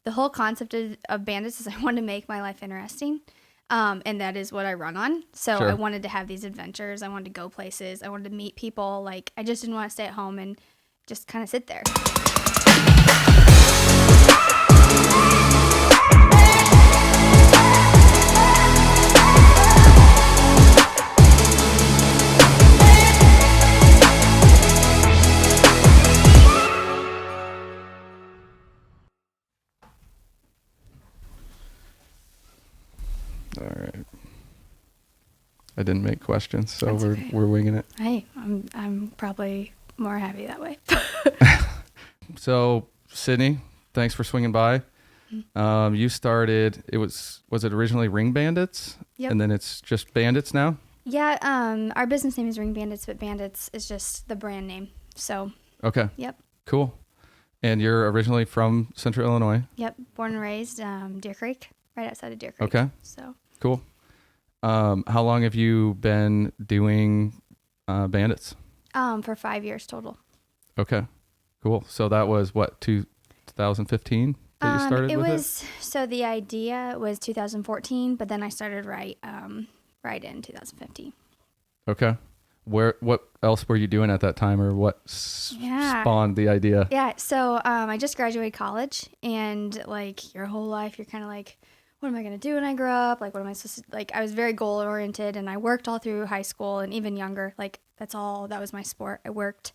the whole concept of Bandits is I wanted to make my life interesting. And that is what I run on. So Sure. I wanted to have these adventures. I wanted to go places. I wanted to meet people. Like, I just didn't want to stay at home and just kind of sit there. All right. I didn't make questions, so That's we're okay. we're winging it. Hey, I'm probably more happy that way. So, Sydney, thanks for swinging by. You started, was it originally Ring Bandits? Yep. And then it's just Bandits now? Yeah, our business name is Ring Bandits, but Bandits is just the brand name. So, Okay. yep. Cool. And you're originally from Central Illinois? Yep, born and raised Deer Creek, right outside of Deer Creek. Okay. So, Cool. How long have you been doing Bandits? for 5 years total. Okay. Cool. So that was what, 2015 that you started with it? So the idea was 2014, but then I started right in 2015. Okay. What else were you doing at that time, or what spawned the idea? Yeah. So I just graduated college, and like your whole life, you're kind of like, what am I going to do when I grow up? Like, what am I supposed to, like, I was very goal oriented, and I worked all through high school and even younger. Like, that was my sport. I worked.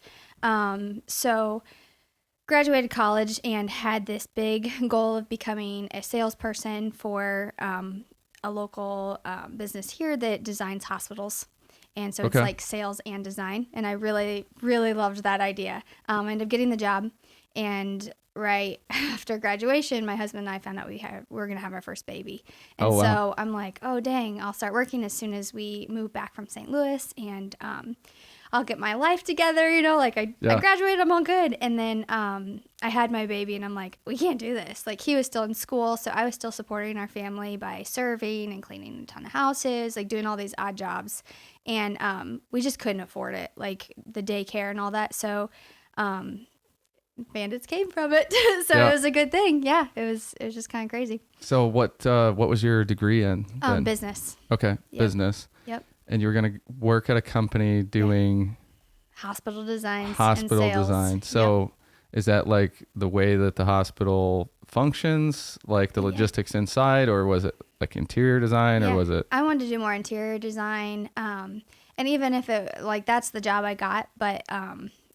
So graduated college and had this big goal of becoming a salesperson for a local business here that designs hospitals. And so it's like sales and design. And I really, really loved that idea. I ended up getting the job. And right after graduation, my husband and I found out we were going to have our first baby. And so I'm like, oh, dang, I'll start working as soon as we move back from St. Louis. And I'll get my life together, like I graduated, I'm all good. And then I had my baby, and I'm like, we can't do this. Like, he was still in school, so I was still supporting our family by serving and cleaning a ton of houses, like doing all these odd jobs. And we just couldn't afford it, like the daycare and all that. So Bandits came from it. So it was a good thing. Yeah, it was just kind of crazy. So what was your degree in then? Business. Okay, Yep. Business. Yep. And you were going to work at a company doing hospital designs hospital and sales. design. So is that like the way that the hospital functions, like the logistics inside, or was it like interior design, or was it? I wanted to do more interior design. And even if it, like, that's the job I got, but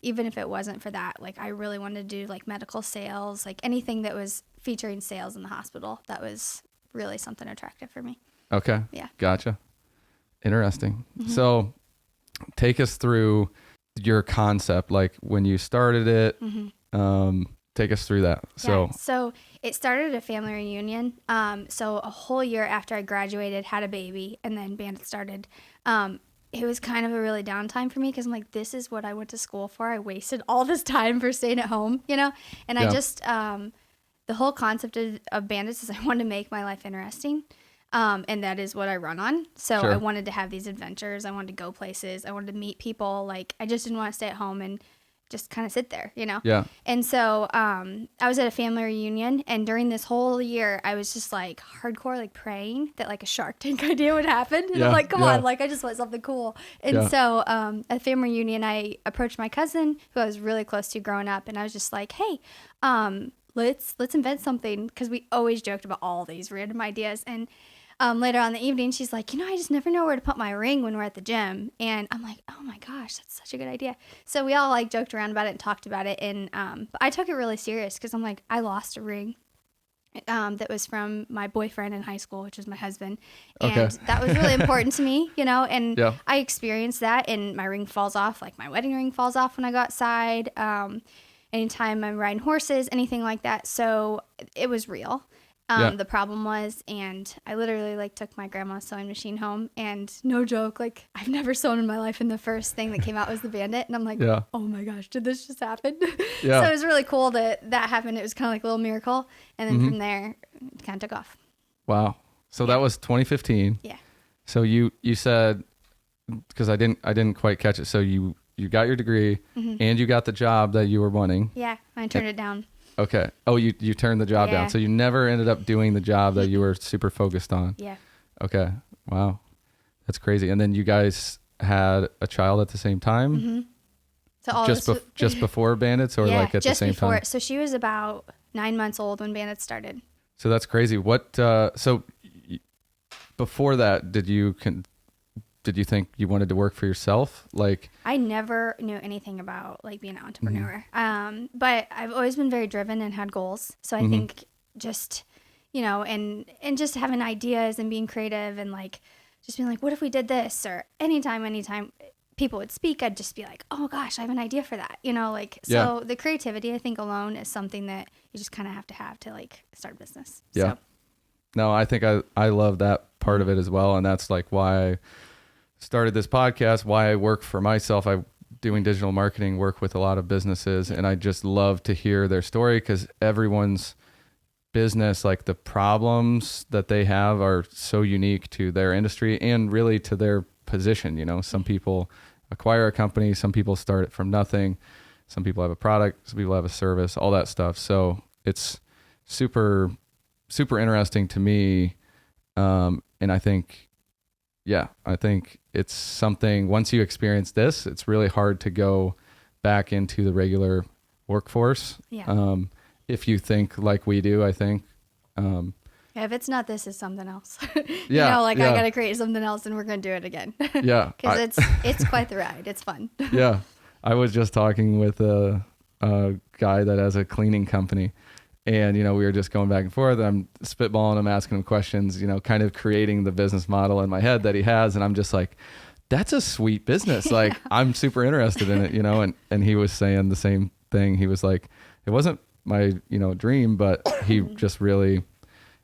even if it wasn't for that, like, I really wanted to do like medical sales, like anything that was featuring sales in the hospital. That was really something attractive for me. Okay. Yeah. Gotcha. Interesting. So take us through your concept, like when you started it. Take us through that. So it started at a family reunion. So a whole year after I graduated, had a baby, and then Bandit started. It was kind of a really downtime for me, because I'm like, this is what I went to school for. I wasted all this time for staying at home, And I just, the whole concept of Bandits is I wanted to make my life interesting. And that is what I run on. So I wanted to have these adventures. I wanted to go places. I wanted to meet people. Like, I just didn't want to stay at home and just kind of sit there, Yeah. And so I was at a family reunion, and during this whole year, I was just like hardcore, like praying that like a Shark Tank idea would happen. And I'm like, come on, like I just want something cool. And so at a family reunion, I approached my cousin, who I was really close to growing up, and I was just like, hey, let's invent something, because we always joked about all these random ideas. And later on in the evening, she's like, I just never know where to put my ring when we're at the gym. And I'm like, oh my gosh, that's such a good idea. So we all like joked around about it and talked about it. And but I took it really serious, because I'm like, I lost a ring that was from my boyfriend in high school, which was my husband. And that was really important to me, and I experienced that, and my ring falls off, like my wedding ring falls off when I go outside. Anytime I'm riding horses, anything like that. So it was real. The problem was, and I literally like took my grandma's sewing machine home, and no joke, like I've never sewn in my life, and the first thing that came out was the Bandit, and I'm like, oh my gosh, did this just happen? So it was really cool that happened. It was kind of like a little miracle, and then from there, it kind of took off. Wow. So that was 2015. Yeah. So you said, because I didn't quite catch it. So you got your degree and you got the job that you were wanting. Yeah, I turned it down. Okay. Oh, you turned the job down. So you never ended up doing the job that you were super focused on. Yeah. Okay. Wow. That's crazy. And then you guys had a child at the same time? Mm-hmm. So just before Bandits, or like at the same time? So she was about 9 months old when Bandits started. So that's crazy. Before that, did you think you wanted to work for yourself? Like, I never knew anything about like being an entrepreneur. Mm-hmm. But I've always been very driven and had goals. So I think just, and just having ideas and being creative and like just being like, what if we did this? Or anytime people would speak, I'd just be like, oh gosh, I have an idea for that. So the creativity, I think, alone is something that you just kind of have to like start a business. Yeah. So. No, I think I love that part of it as well. And that's like why I started this podcast, why I work for myself. I doing digital marketing, work with a lot of businesses, and I just love to hear their story, because everyone's business, like the problems that they have are so unique to their industry and really to their position. Some people acquire a company, some people start it from nothing, some people have a product, some people have a service, all that stuff. So it's super, super interesting to me. And I think it's something, once you experience this, it's really hard to go back into the regular workforce. Yeah. If you think like we do, I think. If it's not this, it's something else. Yeah. I got to create something else and we're going to do it again. Yeah. Because it's quite the ride. It's fun. Yeah. I was just talking with a guy that has a cleaning company, and, we were just going back and forth. I'm spitballing him, asking him questions, kind of creating the business model in my head that he has. And I'm just like, that's a sweet business. Like, I'm super interested in it, and he was saying the same thing. He was like, it wasn't my, dream, but he just really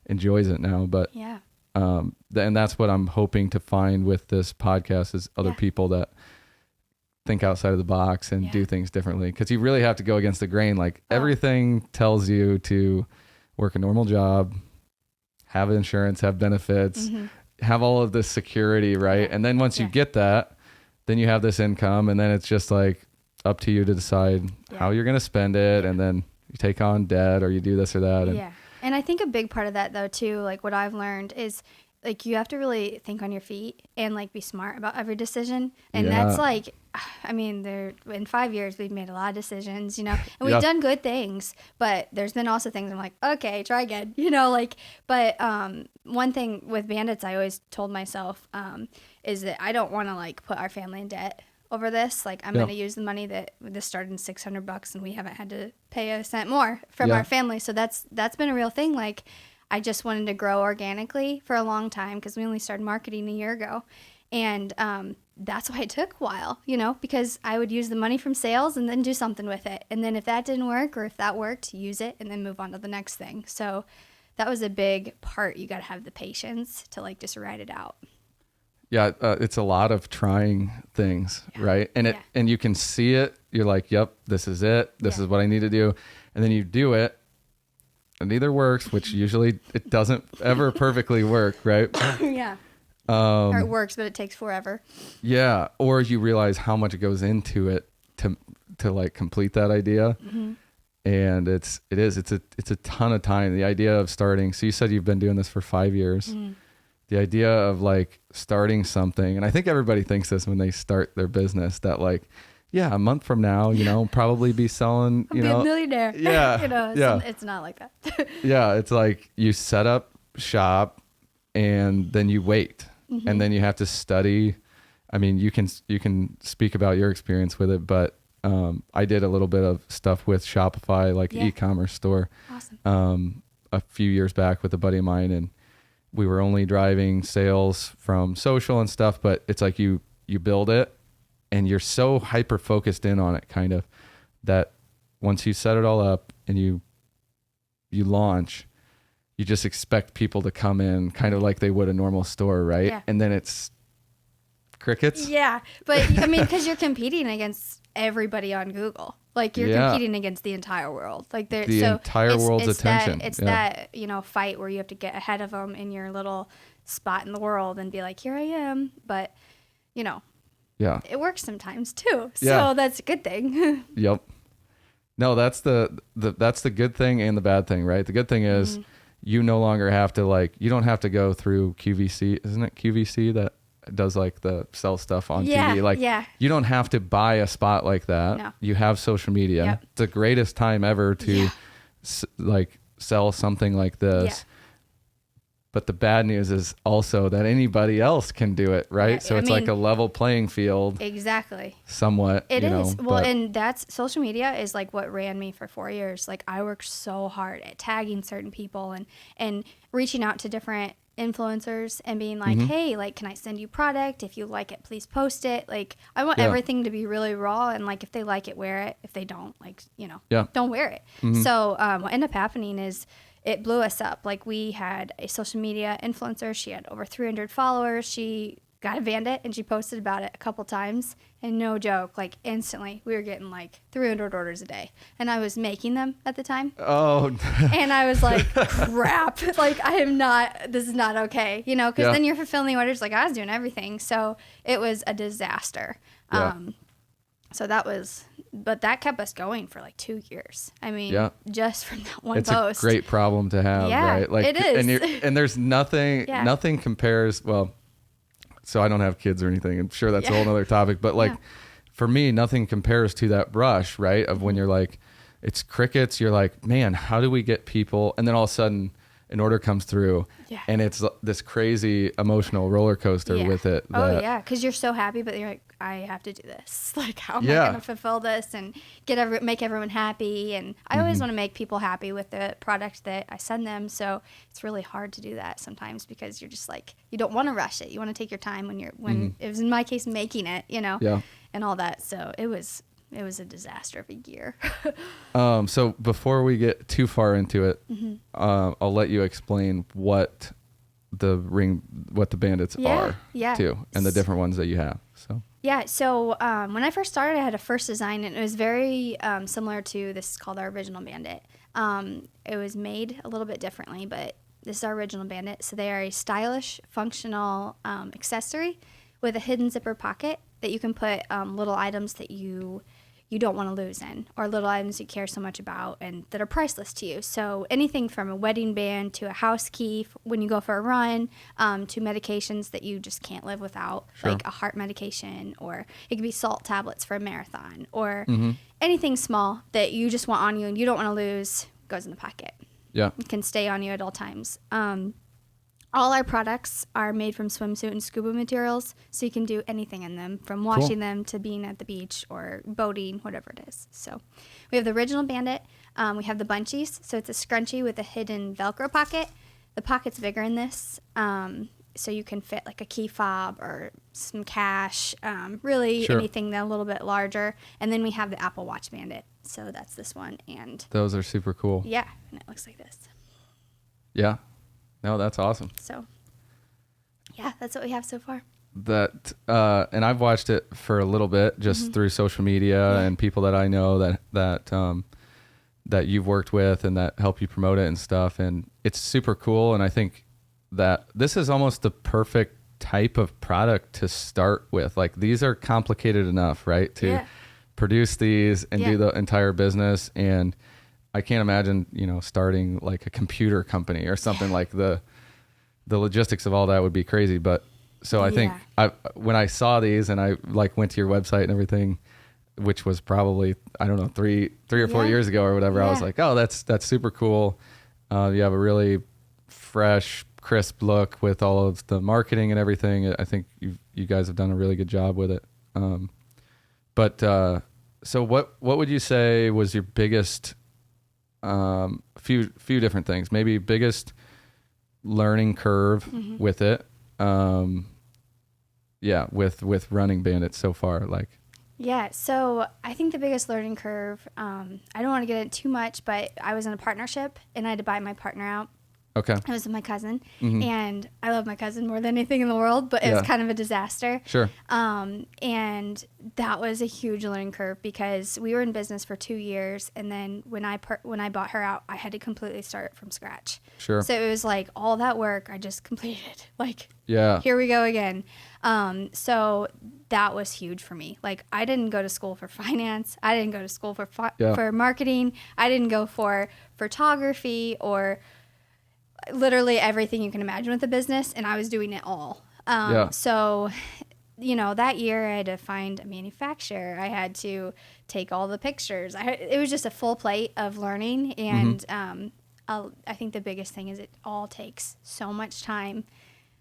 enjoys it now. But, yeah. And that's what I'm hoping to find with this podcast, is other people that think outside of the box and do things differently. Because you really have to go against the grain. Like, everything tells you to work a normal job, have insurance, have benefits, have all of this security, right? And then once you get that, then you have this income, and then it's just like up to you to decide how you're going to spend it. And then you take on debt, or you do this or that. And, and I think a big part of that, though, too, like what I've learned is, like, you have to really think on your feet and like be smart about every decision. And that's like, I mean, in 5 years, we've made a lot of decisions, and we've done good things, but there's been also things I'm like, okay, try again, but one thing with Bandits, I always told myself, is that I don't want to like put our family in debt over this. Like, I'm going to use the money that this started in $600 and we haven't had to pay a cent more from our family. So that's been a real thing. Like, I just wanted to grow organically for a long time, because we only started marketing a year ago. And that's why it took a while, because I would use the money from sales and then do something with it. And then if that didn't work, or if that worked, use it and then move on to the next thing. So that was a big part. You got to have the patience to like just write it out. Yeah, it's a lot of trying things, right? And and you can see it. You're like, yep, this is it. This is what I need to do. And then you do it. It either works, which usually it doesn't ever perfectly work, right? Yeah. Or it works, but it takes forever. Yeah. Or you realize how much goes into it to like complete that idea. Mm-hmm. And it's a ton of time. The idea of starting. So you said you've been doing this for 5 years. Mm-hmm. The idea of like starting something, and I think everybody thinks this when they start their business, that like, a month from now, probably be selling, I'll be a millionaire. Yeah. It's not like that. Yeah. It's like you set up shop and then you wait, and then you have to study. I mean, you can speak about your experience with it, but I did a little bit of stuff with Shopify, like e-commerce store, a few years back with a buddy of mine, and we were only driving sales from social and stuff, but it's like you build it and you're so hyper focused in on it, kind of, that once you set it all up and you launch, you just expect people to come in kind of like they would a normal store, right? Yeah. And then it's crickets. Yeah, but I mean, because you're competing against everybody on Google. Like, you're competing against the entire world. Like, the entire world's attention. It's that fight where you have to get ahead of them in your little spot in the world and be like, here I am. But it works sometimes too. So that's a good thing. Yep. No, that's that's the good thing and the bad thing, right? The good thing is you no longer have to you don't have to go through QVC. Isn't it QVC that does the sell stuff on TV? You don't have to buy a spot like that. No. You have social media. Yep. It's the greatest time ever to sell something like this. Yeah. But the bad news is also that anybody else can do it, right? Yeah, so it's like a level playing field. Exactly. Somewhat. It is. Well, and that's social media is what ran me for 4 years. I worked so hard at tagging certain people and reaching out to different influencers and being hey, can I send you product? If you like it, please post it. I want everything to be really raw, and if they like it, wear it. If they don't, don't wear it. So what ended up happening is it blew us up. We had a social media influencer. She had over 300 followers. She got a bandit and she posted about it a couple times, and no joke, instantly we were getting 300 orders a day, and I was making them at the time. Oh. And I was crap, this is not okay, because then you're fulfilling the orders. I was doing everything, so it was a disaster. So but that kept us going for 2 years. Just from that one post. It's a great problem to have, right? It is. And there's nothing compares, so I don't have kids or anything. I'm sure that's a whole other topic, but for me, nothing compares to that rush, right? Of when you're it's crickets, you're man, how do we get people? And then all of a sudden an order comes through and it's this crazy emotional roller coaster with it. Because you're so happy, but you're I have to do this. How am I going to fulfill this and make everyone happy? And I always want to make people happy with the product that I send them. So it's really hard to do that sometimes because you're just you don't want to rush it. You want to take your time when it was in my case making it, and all that. So it was a disaster of a year. So before we get too far into it, I'll let you explain what the Bandits are too, and the different ones that you have. So when I first started, I had a first design, and it was very similar to this, called our original Bandit. It was made a little bit differently, but this is our original Bandit. So they are a stylish, functional accessory with a hidden zipper pocket that you can put little items that you don't want to lose in, or little items you care so much about and that are priceless to you. So anything from a wedding band to a house key when you go for a run, to medications that you just can't live without, like a heart medication, or it could be salt tablets for a marathon, or anything small that you just want on you and you don't want to lose goes in the pocket. Yeah. It can stay on you at all times. All our products are made from swimsuit and scuba materials, so you can do anything in them, from washing them to being at the beach or boating, whatever it is. So we have the original Bandit. We have the Bunchies, so it's a scrunchie with a hidden Velcro pocket. The pocket's bigger in this, so you can fit a key fob or some cash, really anything that's a little bit larger. And then we have the Apple Watch Bandit, so that's this one. And those are super cool. Yeah, and it looks like this. Yeah. No, that's awesome. So, yeah, that's what we have so far. And I've watched it for a little bit, just through social media and people that I know that you've worked with and that help you promote it and stuff. And it's super cool. And I think that this is almost the perfect type of product to start with. These are complicated enough, right? To produce these and do the entire business. And I can't imagine, starting a computer company or something. The logistics of all that would be crazy. But so I think when I saw these and I went to your website and everything, which was probably, I don't know, three or 4 years ago or whatever, I was like, oh, that's super cool. You have a really fresh, crisp look with all of the marketing and everything. I think you guys have done a really good job with it. So what would you say was your biggest, few different things, maybe biggest learning curve with it, with running Bandits so far? So I think the biggest learning curve, I don't want to get into too much, but I was in a partnership and I had to buy my partner out. Okay. I was with my cousin, and I love my cousin more than anything in the world, but it was kind of a disaster. Sure. And that was a huge learning curve because we were in business for 2 years, and then when I bought her out, I had to completely start from scratch. Sure. So it was all that work I just completed, Yeah. Here we go again. So that was huge for me. Like, I didn't go to school for finance. I didn't go to school for marketing. I didn't go for photography or literally everything you can imagine with a business. And I was doing it all. So, you know, that year I had to find a manufacturer. I had to take all the pictures. It was just a full plate of learning. And I think the biggest thing is it all takes so much time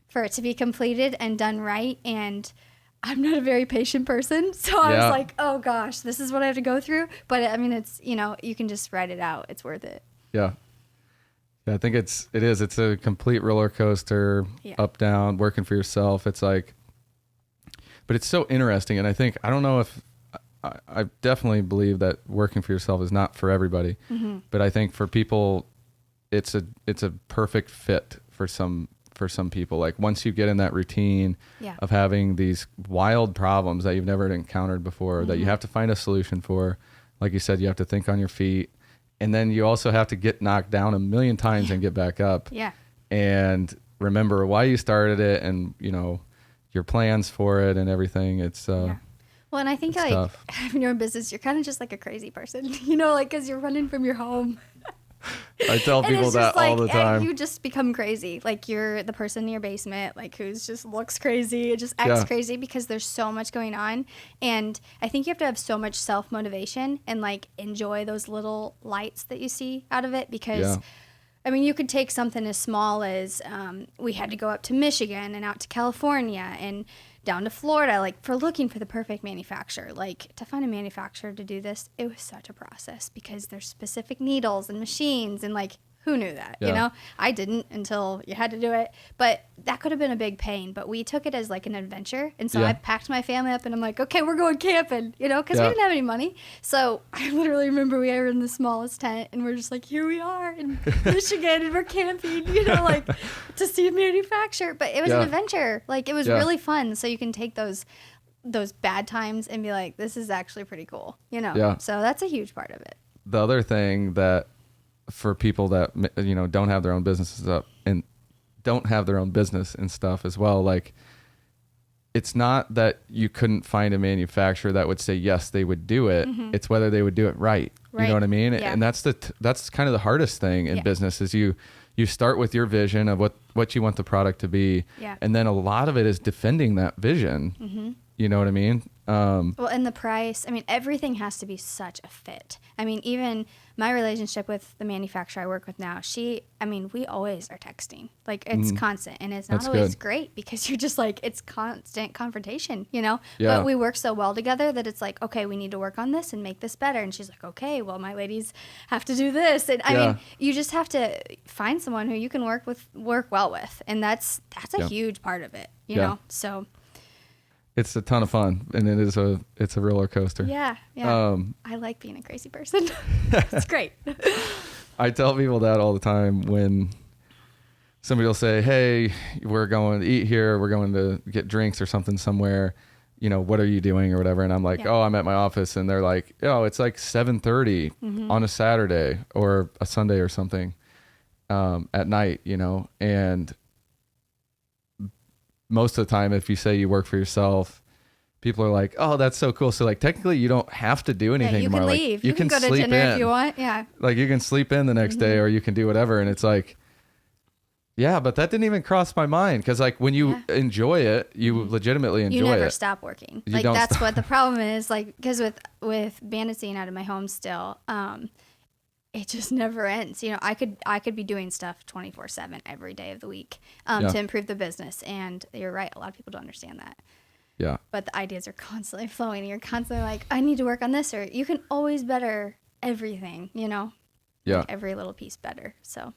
for it to be completed and done right. And I'm not a very patient person. So I was like, oh gosh, this is what I have to go through. But I mean, it's, you know, you can just write it out. It's worth it. Yeah. Yeah. I think it's a complete roller coaster, up, down, working for yourself. It's like, but it's so interesting. And I think, I don't know if I definitely believe that working for yourself is not for everybody, but I think for people, it's a perfect fit for some people. Like, once you get in that routine of having these wild problems that you've never encountered before, that you have to find a solution for, like you said, you have to think on your feet, and then you also have to get knocked down a million times and get back up. Yeah. And remember why you started it, and, you know, your plans for it and everything. It's well, and I think like tough. Having your own business, you're kind of just like a crazy person, you know, like, because you're running from your home. I tell people that all the time. You just become crazy. Like, you're the person in your basement, like, who's just looks crazy, it just acts crazy, because there's so much going on. And I think you have to have so much self-motivation and, like, enjoy those little lights that you see out of it, because I mean, you could take something as small as we had to go up to Michigan and out to California and down to Florida, like, for looking for the perfect manufacturer. Like, to find a manufacturer to do this, it was such a process, because there's specific needles and machines, and, like, who knew that? You know, I didn't until you had to do it. But that could have been a big pain. But we took it as like an adventure. And so I packed my family up and I'm like, okay, we're going camping, you know, because we didn't have any money. So I literally remember we were in the smallest tent and we're just like, here we are in Michigan and we're camping, you know, like, to see a manufacturer. But it was an adventure. Like, it was really fun. So you can take those bad times and be like, this is actually pretty cool, you know. Yeah. So that's a huge part of it. The other thing that, for people that, you know, don't have their own businesses up and don't have their own business and stuff as well, like, it's not that you couldn't find a manufacturer that would say yes, they would do it. It's whether they would do it right. You know what I mean? And that's kind of the hardest thing in business, is you start with your vision of what you want the product to be, and then a lot of it is defending that vision. You know what I mean? Well, and the price, I mean, everything has to be such a fit. I mean, even my relationship with the manufacturer I work with now, we always are texting. Like, it's constant, and it's not always great, because you're just like, it's constant confrontation, you know? But we work so well together that it's like, okay, we need to work on this and make this better. And she's like, okay, well, my ladies have to do this. And I mean, you just have to find someone who you can work well with. And that's a huge part of it, you know? So it's a ton of fun, and it's a roller coaster. Yeah. I like being a crazy person. It's great. I tell people that all the time when somebody will say, hey, we're going to eat here, we're going to get drinks or something somewhere, you know, what are you doing or whatever? And I'm like, oh, I'm at my office. And they're like, oh, it's like 7:30 on a Saturday or a Sunday or something at night, you know. And most of the time, if you say you work for yourself, people are like, oh, that's so cool. So, like, technically you don't have to do anything tomorrow. You can leave. Like, you can go to dinner if you want. Yeah. Like, you can sleep in the next day, or you can do whatever. And it's like, yeah, but that didn't even cross my mind. Because, like, when you enjoy it, you legitimately enjoy it. You never stop working. Like, that's what the problem is. Like, because with Banditsing out of my home still, it just never ends. You know, I could be doing stuff 24/7 every day of the week to improve the business. And you're right, a lot of people don't understand that. Yeah. But the ideas are constantly flowing. You're constantly like, I need to work on this, or you can always better everything, you know? Yeah. Like, every little piece better. So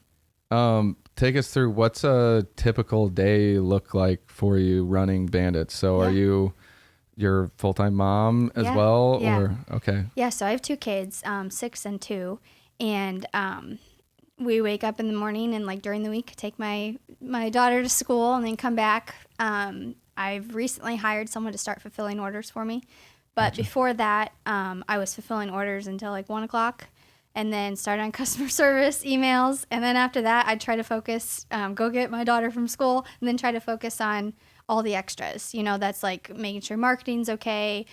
take us through, what's a typical day look like for you running Bandits? So are you your full-time mom as well? Yeah. Or okay. Yeah, so I have 2 kids, 6 and 2. And we wake up in the morning and, like, during the week, take my daughter to school and then come back. I've recently hired someone to start fulfilling orders for me. But before that, I was fulfilling orders until like 1 o'clock. and then start on customer service emails. And then after that, I'd try to focus, go get my daughter from school, and then try to focus on all the extras. That's like making sure marketing's okay,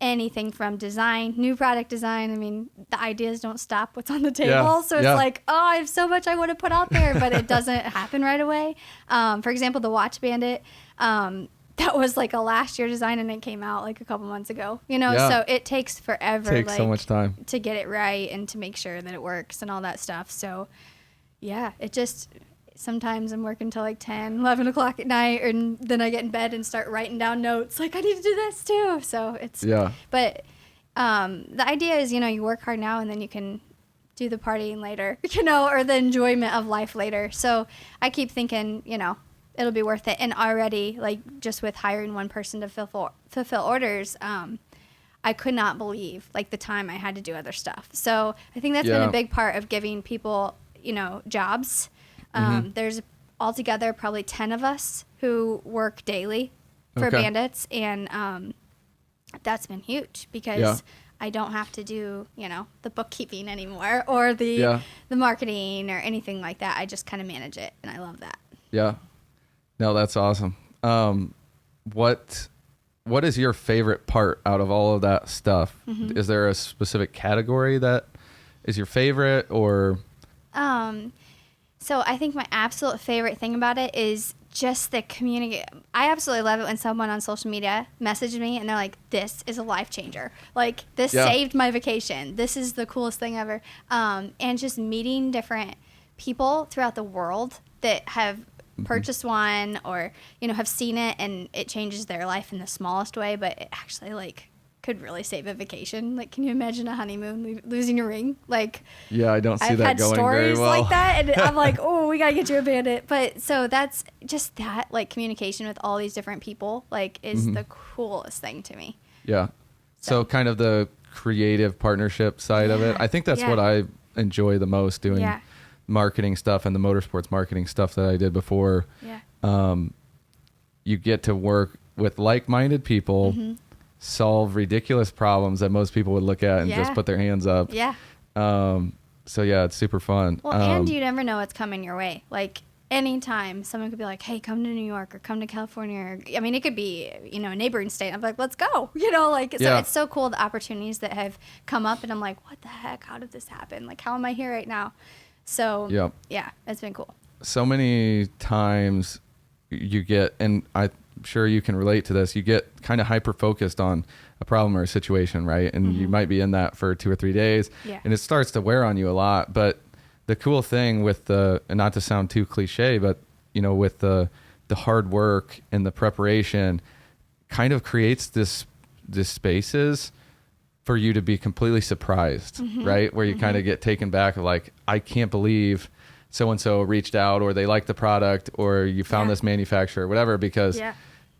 anything from design, new product design. I mean, the ideas don't stop what's on the table. Yeah. So it's like, oh, I have so much I want to put out there, but it doesn't happen right away. For example, the Watch Bandit, that was like a last year design, and it came out like a couple months ago, so it takes forever. It takes so much time to get it right and to make sure that it works and all that stuff. So yeah, it just, sometimes I'm working till like 10, 11 o'clock at night, and then I get in bed and start writing down notes. Like, I need to do this too. So it's, but the idea is, you work hard now and then you can do the partying later, or the enjoyment of life later. So I keep thinking, it'll be worth it. And already, like, just with hiring one person to fulfill orders, I could not believe like the time I had to do other stuff. So I think that's been a big part of giving people, jobs. There's altogether probably 10 of us who work daily for Bandits, and that's been huge because I don't have to do, the bookkeeping anymore or the marketing or anything like that. I just kind of manage it, and I love that. Yeah. No, that's awesome. What is your favorite part out of all of that stuff? Is there a specific category that is your favorite, or? So I think my absolute favorite thing about it is just the community. I absolutely love it when someone on social media messages me and they're like, this is a life changer. Like, this saved my vacation. This is the coolest thing ever. And just meeting different people throughout the world that have purchased one or, have seen it, and it changes their life in the smallest way, but it actually like could really save a vacation. Like, can you imagine a honeymoon losing your ring? Like, I don't see that going very well. I've had stories like that, and I'm like, oh, we gotta get you a Bandit. But so that's just that, like, communication with all these different people, like, is the coolest thing to me. So kind of the creative partnership side of it. I think that's what I enjoy the most, doing marketing stuff and the motorsports marketing stuff that I did before. You get to work with like-minded people, solve ridiculous problems that most people would look at and just put their hands up. So it's super fun. Well, and you never know what's coming your way. Like, anytime someone could be like, hey, come to New York or come to California, or, I mean, it could be, a neighboring state. I'm like, let's go, like, so it's so cool, the opportunities that have come up, and I'm like, what the heck? How did this happen? Like, how am I here right now? So it's been cool. So many times you get, and I'm sure you can relate to this, you get kind of hyper focused on a problem or a situation, right? And you might be in that for 2 or 3 days, and it starts to wear on you a lot. But the cool thing with and not to sound too cliche, but with the hard work and the preparation, kind of creates this spaces for you to be completely surprised, right? Where you kind of get taken back, like, I can't believe so-and-so reached out, or they like the product, or you found this manufacturer, whatever, because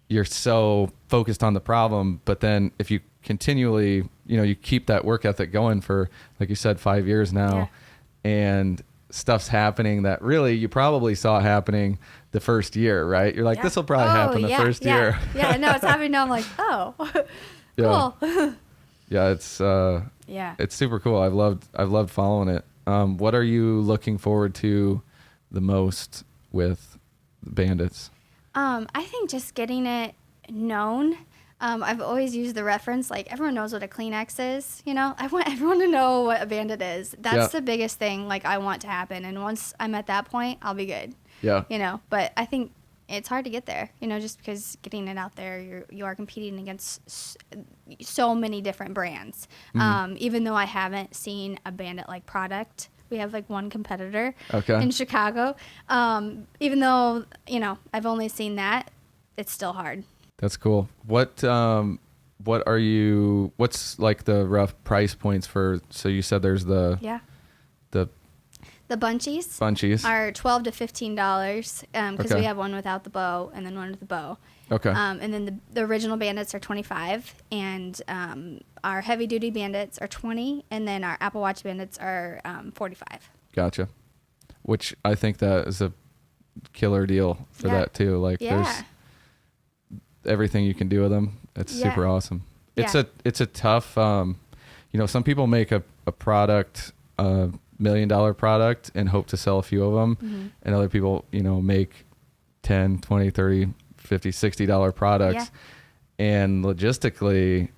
you're so focused on the problem. But then if you continually, you keep that work ethic going for, like you said, 5 years now, and stuff's happening that really you probably saw happening the first year, right? You're like, this will probably happen the first year. No, it's happening now. I'm like, oh, cool. It's super cool. I've loved following it. What are you looking forward to the most with Bandits? I think just getting it known. I've always used the reference, like, everyone knows what a Kleenex is, I want everyone to know what a Bandit is. That's the biggest thing, like, I want to happen. And once I'm at that point, I'll be good. But I think it's hard to get there, just because getting it out there, you are competing against so many different brands. Even though I haven't seen a Bandit-like product, we have like one competitor in Chicago. Even though, I've only seen that, it's still hard. That's cool. What's like the rough price points for, so you said there's the bunchies are $12 to $15 because we have one without the bow and then one with the bow. And then the original Bandits are $25, and our heavy duty Bandits are $20, and then our Apple Watch Bandits are $45. Gotcha. Which I think that is a killer deal for that too. Like, there's everything you can do with them. It's super awesome. It's a tough, some people make a a product, $1 million product, and hope to sell a few of them. And other people, you know, make 10, 20, 30, 50, $60 products. And logistically,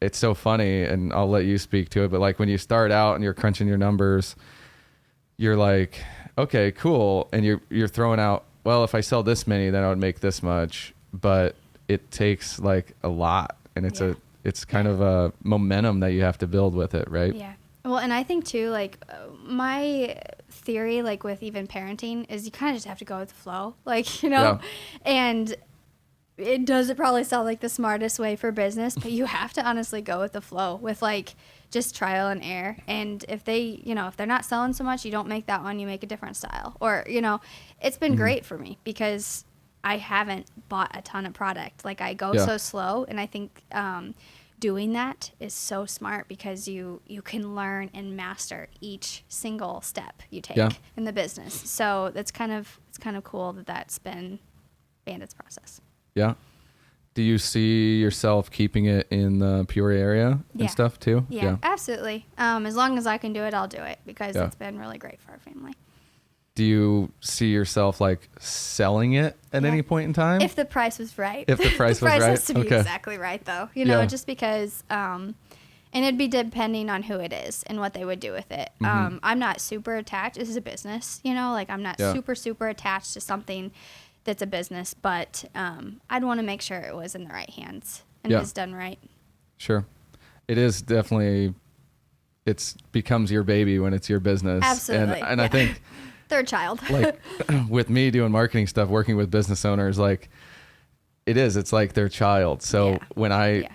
it's so funny, and I'll let you speak to it, but like when you start out and you're crunching your numbers, you're like, okay, cool. And you're throwing out, well, if I sell this many, then I would make this much, but it takes like a lot, and it's kind of a momentum that you have to build with it, right? Yeah. Well, and I think too, like my theory, like with even parenting, is you kind of just have to go with the flow, like, you know, and it doesn't probably sound like the smartest way for business, but you have to honestly go with the flow with like just trial and error. And if they, you know, if they're not selling so much, you don't make that one, you make a different style. Or, you know, it's been great for me because I haven't bought a ton of product. Like I go so slow, and I think doing that is so smart because you can learn and master each single step you take in the business. So it's kind of cool that that's been Bandits' process. Yeah. Do you see yourself keeping it in the Peoria area and stuff too? Yeah, absolutely. As long as I can do it, I'll do it because it's been really great for our family. Do you see yourself like selling it at any point in time? If the price was right. If the price was right? has to be exactly right though. You know, just because, and it'd be depending on who it is and what they would do with it. I'm not super attached. This is a business, you know, like I'm not super attached to something that's a business, but I'd want to make sure it was in the right hands and was done right. Sure. It is definitely, it becomes your baby when it's your business. Absolutely. And I think third child. Like with me doing marketing stuff, working with business owners, like it's like their child. So when I,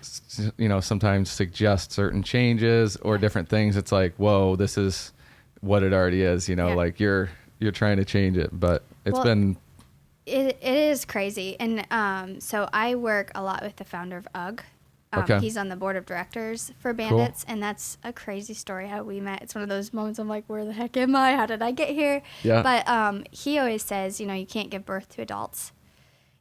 you know, sometimes suggest certain changes or different things, it's like, whoa, this is what it already is, you know, like you're trying to change it, but it's been. It is crazy. And so I work a lot with the founder of UGG. He's on the board of directors for Bandits, and that's a crazy story how we met. It's one of those moments I'm like, where the heck am I? How did I get here? Yeah. But he always says, you know, you can't give birth to adults.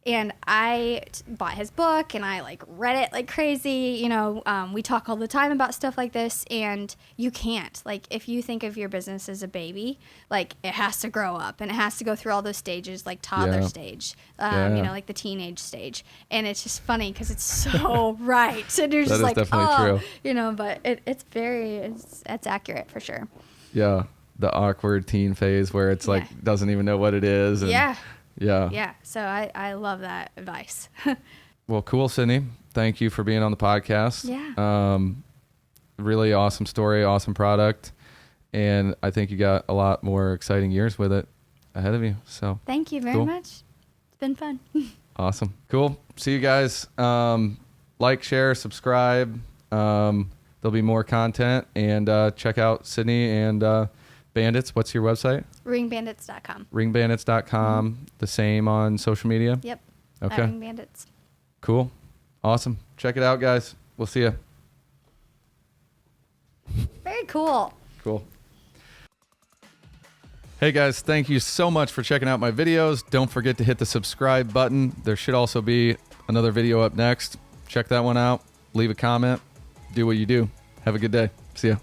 And I bought his book, and I like read it like crazy. You know, we talk all the time about stuff like this, and you can't. Like, if you think of your business as a baby, like it has to grow up, and it has to go through all those stages, like toddler stage, you know, like the teenage stage. And it's just funny because it's so right, and you're just like, true. You know. But it's accurate for sure. Yeah, the awkward teen phase where it's like doesn't even know what it is. And Yeah. So I love that advice. Well, cool, Sydney. Thank you for being on the podcast. Yeah. Really awesome story, awesome product. And I think you got a lot more exciting years with it ahead of you. So thank you very much. It's been fun. Awesome. Cool. See you guys. Like, share, subscribe. There'll be more content, and check out Sydney and Bandits. What's your website? RingBandits.com. RingBandits.com. The same on social media? Yep. Okay. Ring Bandits. Cool. Awesome. Check it out, guys. We'll see you. Very cool. Cool. Hey guys, thank you so much for checking out my videos. Don't forget to hit the subscribe button. There should also be another video up next. Check that one out. Leave a comment. Do what you do. Have a good day. See ya.